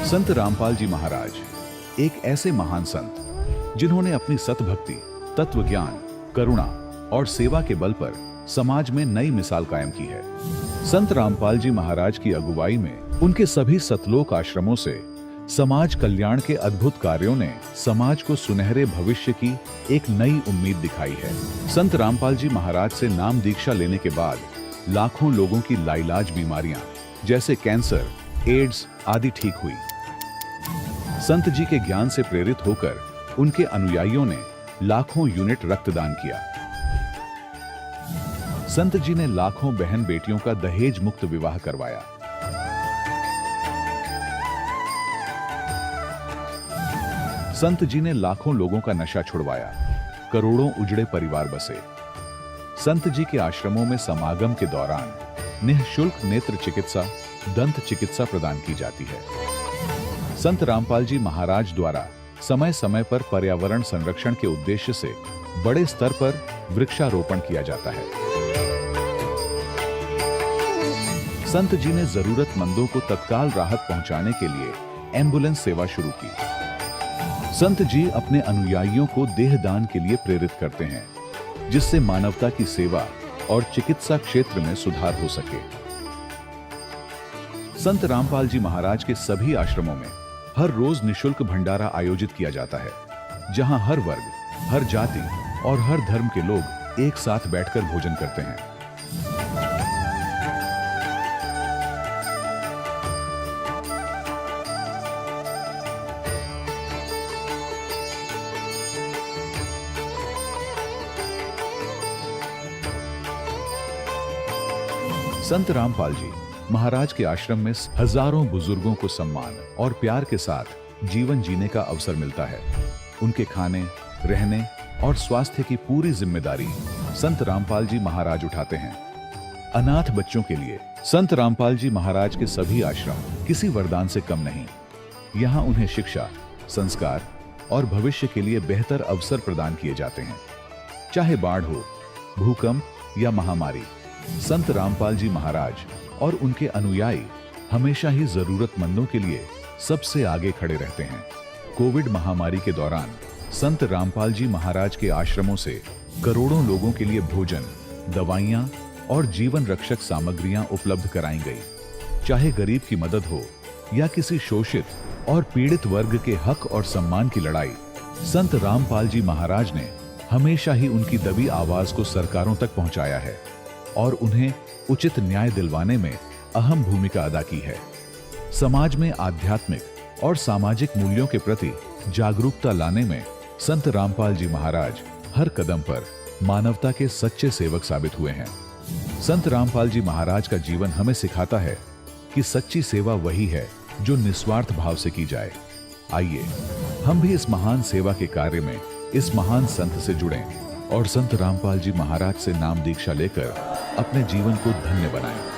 संत रामपाल जी महाराज एक ऐसे महान संत जिन्होंने अपनी सतभक्ति, तत्व ज्ञान, करुणा और सेवा के बल पर समाज में नई मिसाल कायम की है। संत रामपाल जी महाराज की अगुवाई में उनके सभी सतलोक आश्रमों से समाज कल्याण के अद्भुत कार्यों ने समाज को सुनहरे भविष्य की एक नई उम्मीद दिखाई है। संत रामपाल जी महाराज से नाम दीक्षा लेने के बाद लाखों लोगों की लाइलाज बीमारियां जैसे कैंसर, एड्स आदि ठीक हुई। संत जी के ज्ञान से प्रेरित होकर उनके अनुयायियों ने लाखों यूनिट रक्तदान किया। संत जी ने लाखों बहन बेटियों का दहेज मुक्त विवाह करवाया। संत जी ने लाखों लोगों का नशा छुड़वाया, करोड़ों उजड़े परिवार बसे। संत जी के आश्रमों में समागम के दौरान निःशुल्क नेत्र चिकित्सा, दंत चिकित्सा प्रदान की जाती है। संत रामपाल जी महाराज द्वारा समय समय पर पर्यावरण संरक्षण के उद्देश्य से बड़े स्तर पर वृक्षारोपण किया जाता है। संत जी ने जरूरतमंदों को तत्काल राहत पहुंचाने के लिए एम्बुलेंस सेवा शुरू की। संत जी अपने अनुयायियों को देहदान के लिए प्रेरित करते हैं, जिससे मानवता की सेवा और चिकित्सा क्षेत्र में सुधार हो सके। संत रामपाल जी महाराज के सभी आश्रमों में हर रोज निःशुल्क भंडारा आयोजित किया जाता है, जहां हर वर्ग, हर जाति और हर धर्म के लोग एक साथ बैठकर भोजन करते हैं। संत रामपाल जी महाराज के आश्रम में हजारों बुजुर्गों को सम्मान और प्यार के साथ जीवन जीने का अवसर मिलता है। उनके खाने, रहने और स्वास्थ्य की पूरी जिम्मेदारी संत रामपाल जी महाराज उठाते हैं। अनाथ बच्चों के लिए संत रामपाल जी महाराज के सभी आश्रम किसी वरदान से कम नहीं। यहाँ उन्हें शिक्षा, संस्कार और भविष्य के लिए बेहतर अवसर प्रदान किए जाते हैं। चाहे बाढ़ हो, भूकंप या महामारी, संत रामपाल जी महाराज और उनके अनुयायी हमेशा ही जरूरतमंदों के लिए सबसे आगे खड़े रहते हैं। कोविड महामारी के दौरान संत रामपाल जी महाराज के आश्रमों से करोड़ों लोगों के लिए भोजन, दवाइयां और जीवन रक्षक सामग्रियां उपलब्ध कराई गई। चाहे गरीब की मदद हो या किसी शोषित और पीड़ित वर्ग के हक और सम्मान की लड़ाई, संत रामपाल जी महाराज ने हमेशा ही उनकी दबी आवाज को सरकारों तक पहुंचाया है और उन्हें उचित न्याय दिलवाने में अहम भूमिका अदा की है। समाज में आध्यात्मिक और सामाजिक मूल्यों के प्रति जागरूकता लाने में संत रामपाल जी महाराज हर कदम पर मानवता के सच्चे सेवक साबित हुए हैं। संत रामपाल जी महाराज का जीवन हमें सिखाता है कि सच्ची सेवा वही है जो निस्वार्थ भाव से की जाए। आइए हम भी इस महान सेवा के कार्य में इस महान संत से जुड़ें और संत रामपाल जी महाराज से नाम दीक्षा लेकर अपने जीवन को धन्य बनाएं।